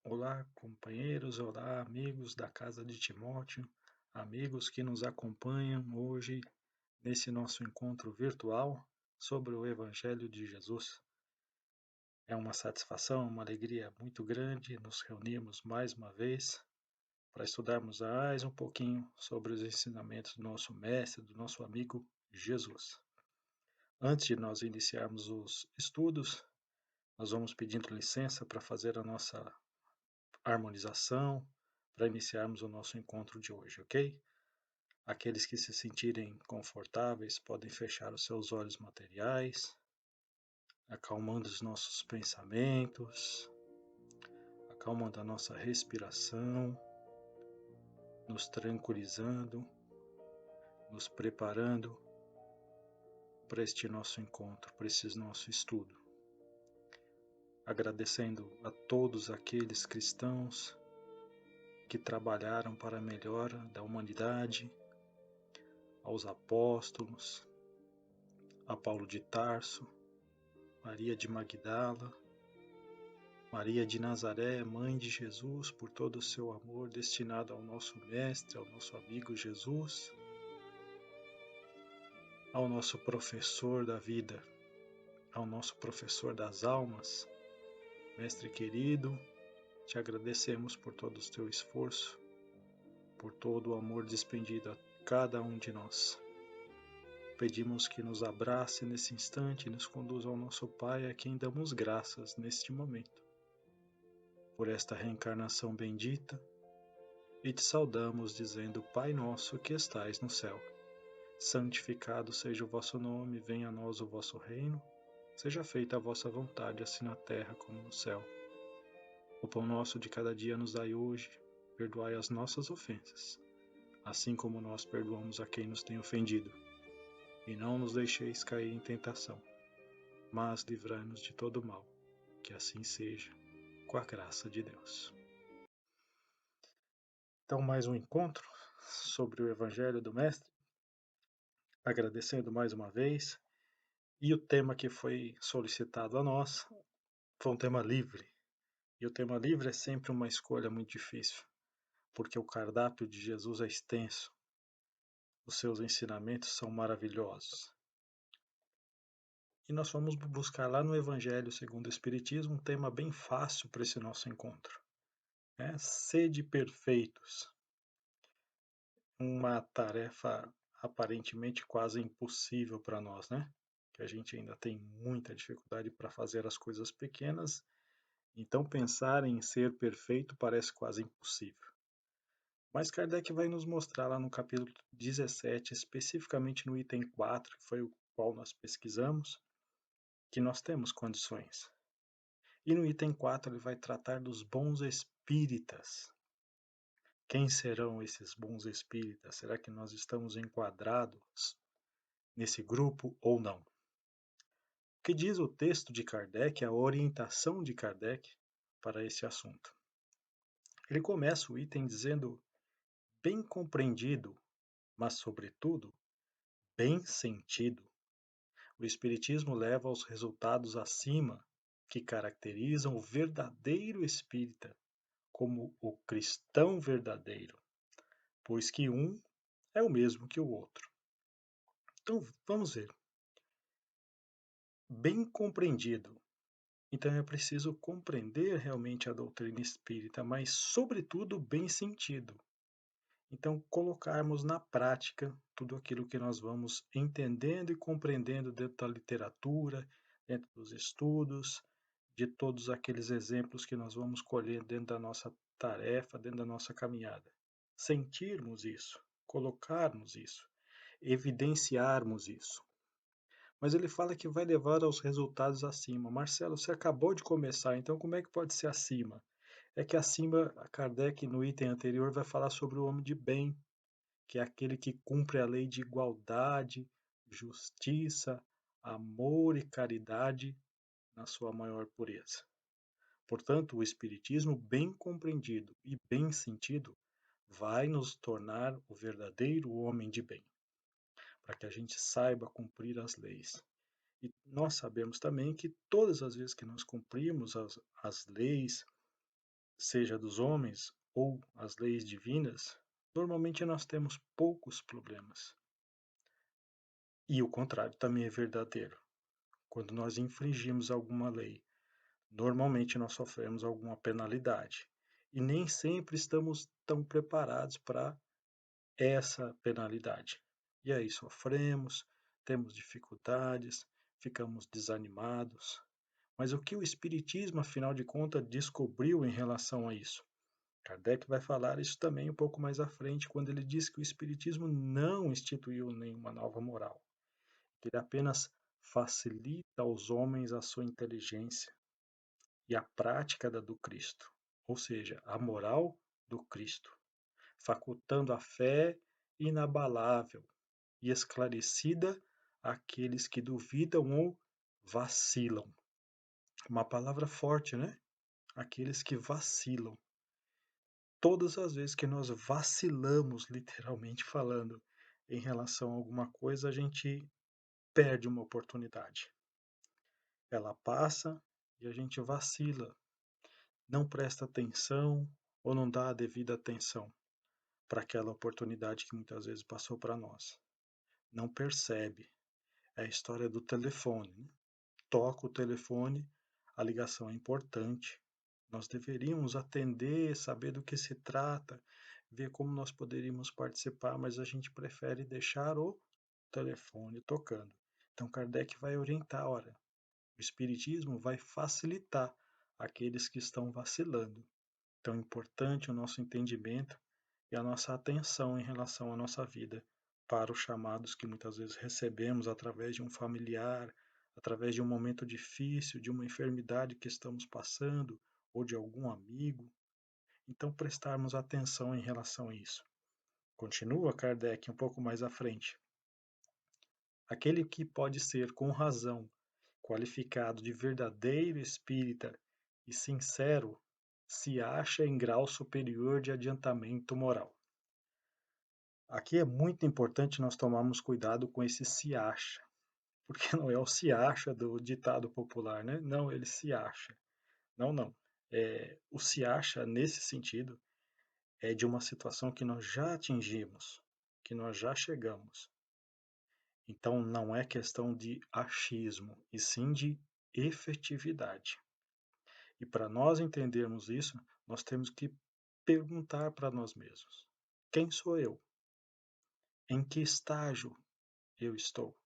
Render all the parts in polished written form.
Olá, companheiros, olá, amigos da casa de Timóteo, amigos que nos acompanham hoje nesse nosso encontro virtual sobre o Evangelho de Jesus. É uma satisfação, uma alegria muito grande nos reunirmos mais uma vez para estudarmos mais um pouquinho sobre os ensinamentos do nosso mestre, do nosso amigo Jesus. Antes de nós iniciarmos os estudos, nós vamos pedindo licença para fazer a nossa harmonização para iniciarmos o nosso encontro de hoje, ok? Aqueles que se sentirem confortáveis podem fechar os seus olhos materiais, acalmando os nossos pensamentos, acalmando a nossa respiração, nos tranquilizando, nos preparando para este nosso encontro, para esse nosso estudo. Agradecendo a todos aqueles cristãos que trabalharam para a melhora da humanidade, aos apóstolos, a Paulo de Tarso, Maria de Magdala, Maria de Nazaré, mãe de Jesus, por todo o seu amor destinado ao nosso mestre, ao nosso amigo Jesus, ao nosso professor da vida, ao nosso professor das almas. Mestre querido, te agradecemos por todo o teu esforço, por todo o amor despendido a cada um de nós. Pedimos que nos abrace nesse instante e nos conduza ao nosso Pai, a quem damos graças neste momento, por esta reencarnação bendita, e te saudamos dizendo: Pai nosso que estais no céu, santificado seja o vosso nome, venha a nós o vosso reino, seja feita a vossa vontade, assim na terra como no céu. O pão nosso de cada dia nos dai hoje, perdoai as nossas ofensas, assim como nós perdoamos a quem nos tem ofendido. E não nos deixeis cair em tentação, mas livrai-nos de todo mal, que assim seja, com a graça de Deus. Então, mais um encontro sobre o Evangelho do Mestre, agradecendo mais uma vez, e o tema que foi solicitado a nós foi um tema livre, e o tema livre é sempre uma escolha muito difícil, porque o cardápio de Jesus é extenso, os seus ensinamentos são maravilhosos. E nós vamos buscar lá no Evangelho segundo o Espiritismo um tema bem fácil para esse nosso encontro. Sede perfeitos. Uma tarefa aparentemente quase impossível para nós, né? Que a gente ainda tem muita dificuldade para fazer as coisas pequenas, então pensar em ser perfeito parece quase impossível. Mas Kardec vai nos mostrar lá no capítulo 17, especificamente no item 4, que foi o qual nós pesquisamos, que nós temos condições. E no item 4 ele vai tratar dos bons espíritas. Quem serão esses bons espíritas? Será que nós estamos enquadrados nesse grupo ou não? O que diz o texto de Kardec, a orientação de Kardec para esse assunto? Ele começa o item dizendo: bem compreendido, mas sobretudo bem sentido, o Espiritismo leva aos resultados acima que caracterizam o verdadeiro espírita como o cristão verdadeiro, pois que um é o mesmo que o outro. Então vamos ver. Bem compreendido. Então é preciso compreender realmente a doutrina espírita, mas sobretudo bem sentido. Então colocarmos na prática tudo aquilo que nós vamos entendendo e compreendendo dentro da literatura, dentro dos estudos, de todos aqueles exemplos que nós vamos colher dentro da nossa tarefa, dentro da nossa caminhada. Sentirmos isso, colocarmos isso, evidenciarmos isso. Mas ele fala que vai levar aos resultados acima. Marcelo, você acabou de começar, então como é que pode ser acima? É que acima, Kardec, no item anterior, vai falar sobre o homem de bem, que é aquele que cumpre a lei de igualdade, justiça, amor e caridade na sua maior pureza. Portanto, o Espiritismo, bem compreendido e bem sentido, vai nos tornar o verdadeiro homem de bem, para que a gente saiba cumprir as leis. E nós sabemos também que todas as vezes que nós cumprimos as leis, seja dos homens ou as leis divinas, normalmente nós temos poucos problemas. E o contrário também é verdadeiro. Quando nós infringimos alguma lei, normalmente nós sofremos alguma penalidade. E nem sempre estamos tão preparados para essa penalidade. E aí sofremos, temos dificuldades, ficamos desanimados. Mas o que o Espiritismo, afinal de contas, descobriu em relação a isso? Kardec vai falar isso também um pouco mais à frente, quando ele diz que o Espiritismo não instituiu nenhuma nova moral, que ele apenas facilita aos homens a sua inteligência e a prática da do Cristo, ou seja, a moral do Cristo, facultando a fé inabalável e esclarecida àqueles que duvidam ou vacilam. Uma palavra forte, né? Aqueles que vacilam. Todas as vezes que nós vacilamos, literalmente falando, em relação a alguma coisa, a gente perde uma oportunidade. Ela passa e a gente vacila, não presta atenção ou não dá a devida atenção para aquela oportunidade que muitas vezes passou para nós. Não percebe. É a história do telefone, né? Toca o telefone, a ligação é importante. Nós deveríamos atender, saber do que se trata, ver como nós poderíamos participar, mas a gente prefere deixar o telefone tocando. Então Kardec vai orientar, olha, o Espiritismo vai facilitar aqueles que estão vacilando. Então é importante o nosso entendimento e a nossa atenção em relação à nossa vida para os chamados que muitas vezes recebemos através de um familiar, através de um momento difícil, de uma enfermidade que estamos passando ou de algum amigo. Então, prestarmos atenção em relação a isso. Continua Kardec um pouco mais à frente. Aquele que pode ser, com razão, qualificado de verdadeiro espírita e sincero, se acha em grau superior de adiantamento moral. Aqui é muito importante nós tomarmos cuidado com esse se acha, porque não é o se acha do ditado popular, né? Não, ele se acha. Não, não. O se acha, nesse sentido, é de uma situação que nós já atingimos, que nós já chegamos. Então, não é questão de achismo, e sim de efetividade. E para nós entendermos isso, nós temos que perguntar para nós mesmos: quem sou eu? Em que estágio eu estou,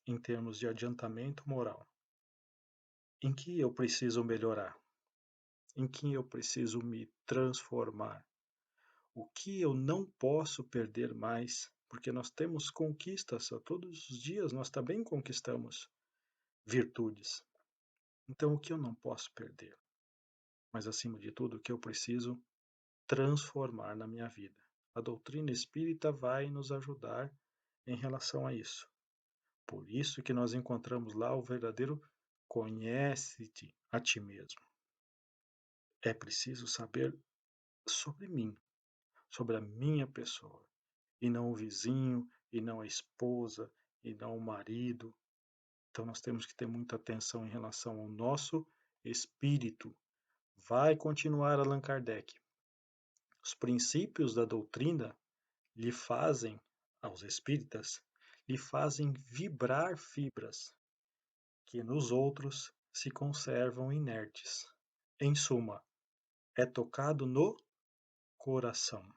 em termos de adiantamento moral? Em que eu preciso melhorar? Em que eu preciso me transformar? O que eu não posso perder mais? Porque nós temos conquistas, todos os dias nós também conquistamos virtudes. Então, o que eu não posso perder? Mas, acima de tudo, o que eu preciso transformar na minha vida? A doutrina espírita vai nos ajudar em relação a isso. Por isso que nós encontramos lá o verdadeiro conhece-te a ti mesmo. É preciso saber sobre mim, sobre a minha pessoa, e não o vizinho, e não a esposa, e não o marido. Então nós temos que ter muita atenção em relação ao nosso espírito. Vai continuar Allan Kardec. Os princípios da doutrina lhe fazem, aos espíritas, lhe fazem vibrar fibras que nos outros se conservam inertes. Em suma, é tocado no coração.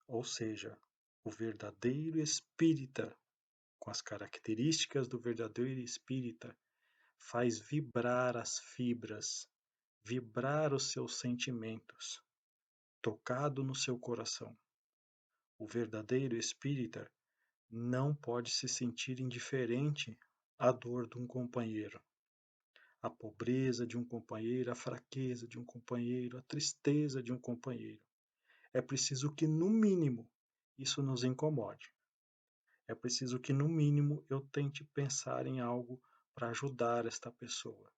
Ou seja, o verdadeiro espírita, com as características do verdadeiro espírita, faz vibrar as fibras, vibrar os seus sentimentos, tocado no seu coração. O verdadeiro espírita não pode se sentir indiferente à dor de um companheiro, à pobreza de um companheiro, à fraqueza de um companheiro, à tristeza de um companheiro. É preciso que, no mínimo, isso nos incomode. É preciso que, no mínimo, eu tente pensar em algo para ajudar esta pessoa,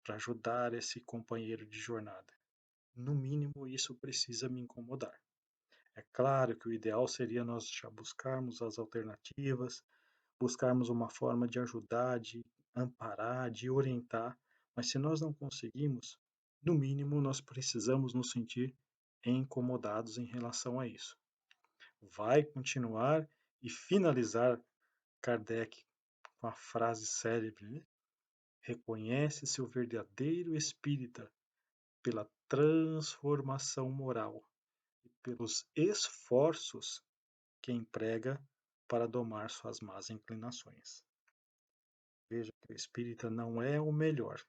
para ajudar esse companheiro de jornada. No mínimo, isso precisa me incomodar. É claro que o ideal seria nós já buscarmos as alternativas, buscarmos uma forma de ajudar, de amparar, de orientar, mas se nós não conseguimos, No mínimo, nós precisamos nos sentir incomodados em relação a isso. Vai continuar e finalizar Kardec com a frase célebre, né? Reconhece seu verdadeiro espírita pela transformação moral e pelos esforços que emprega para domar suas más inclinações. Veja que o espírita não é o melhor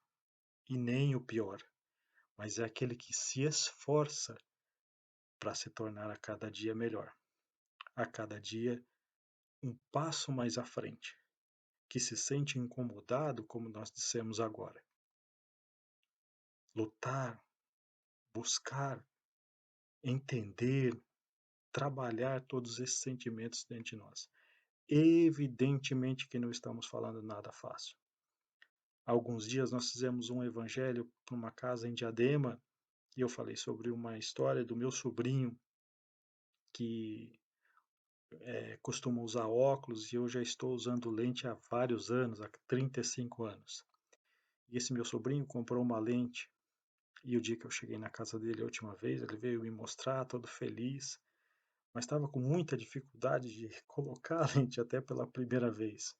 e nem o pior, mas é aquele que se esforça para se tornar a cada dia melhor, a cada dia um passo mais à frente, que se sente incomodado, como nós dissemos agora. Lutar, buscar, entender, trabalhar todos esses sentimentos dentro de nós. Evidentemente que não estamos falando nada fácil. Há alguns dias nós fizemos um evangelho para uma casa em Diadema e eu falei sobre uma história do meu sobrinho que costuma usar óculos e eu já estou usando lente há vários anos, há 35 anos. E esse meu sobrinho comprou uma lente e o dia que eu cheguei na casa dele a última vez, ele veio me mostrar todo feliz, mas estava com muita dificuldade de colocar a lente até pela primeira vez.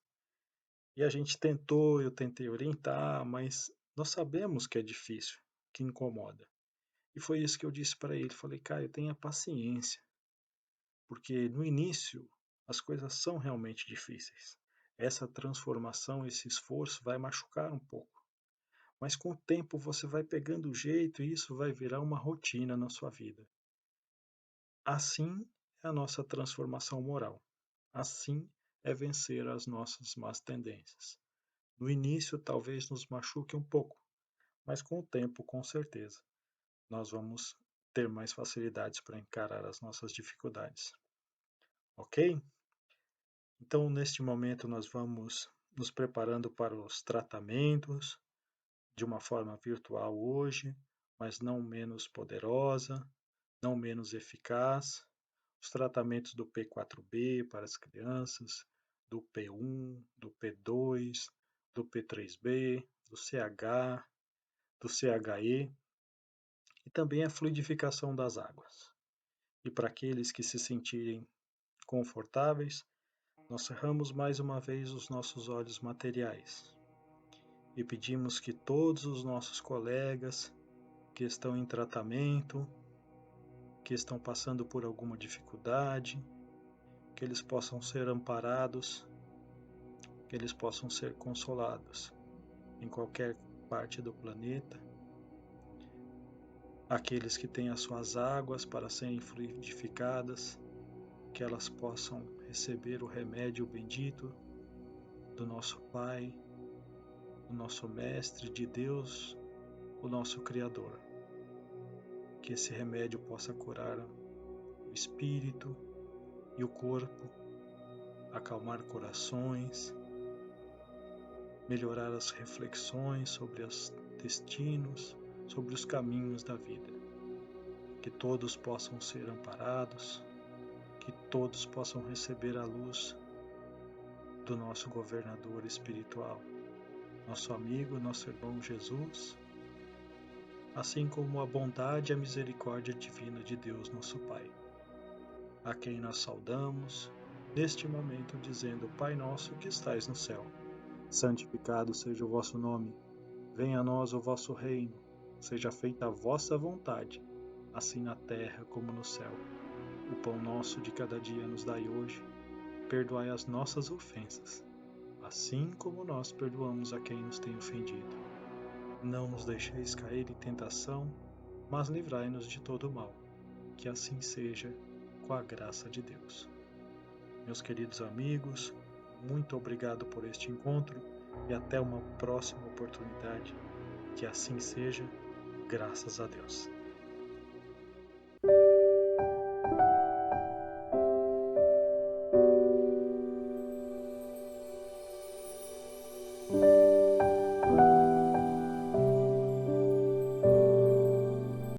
E a gente tentou, eu tentei orientar, mas nós sabemos que é difícil, que incomoda. E foi isso que eu disse para ele, falei, Caio, tenha paciência, porque no início as coisas são realmente difíceis. Essa transformação, esse esforço vai machucar um pouco. Mas com o tempo você vai pegando o jeito e isso vai virar uma rotina na sua vida. Assim é a nossa transformação moral. Assim é vencer as nossas más tendências. No início talvez nos machuque um pouco, mas com o tempo, com certeza, nós vamos ter mais facilidades para encarar as nossas dificuldades. Ok? Então, neste momento, nós vamos nos preparando para os tratamentos de uma forma virtual hoje, mas não menos poderosa, não menos eficaz. Os tratamentos do P4B para as crianças, do P1, do P2, do P3B, do CH, do CHE e também a fluidificação das águas. E para aqueles que se sentirem confortáveis, nós cerramos mais uma vez os nossos olhos materiais e pedimos que todos os nossos colegas que estão em tratamento, que estão passando por alguma dificuldade, que eles possam ser amparados, que eles possam ser consolados em qualquer parte do planeta. Aqueles que têm as suas águas para serem fluidificadas, que elas possam receber o remédio bendito do nosso Pai, do nosso Mestre, de Deus, o nosso Criador. Que esse remédio possa curar o espírito e o corpo, acalmar corações, melhorar as reflexões sobre os destinos, sobre os caminhos da vida. Que todos possam ser amparados, que todos possam receber a luz do nosso governador espiritual, nosso amigo, nosso irmão Jesus, assim como a bondade e a misericórdia divina de Deus, nosso Pai, a quem nós saudamos neste momento, dizendo: Pai nosso que estais no céu, santificado seja o vosso nome, venha a nós o vosso reino, seja feita a vossa vontade, assim na terra como no céu. O pão nosso de cada dia nos dai hoje, perdoai as nossas ofensas, assim como nós perdoamos a quem nos tem ofendido. Não nos deixeis cair em tentação, mas livrai-nos de todo o mal. Que assim seja, com a graça de Deus. Meus queridos amigos, muito obrigado por este encontro e até uma próxima oportunidade. Que assim seja, graças a Deus.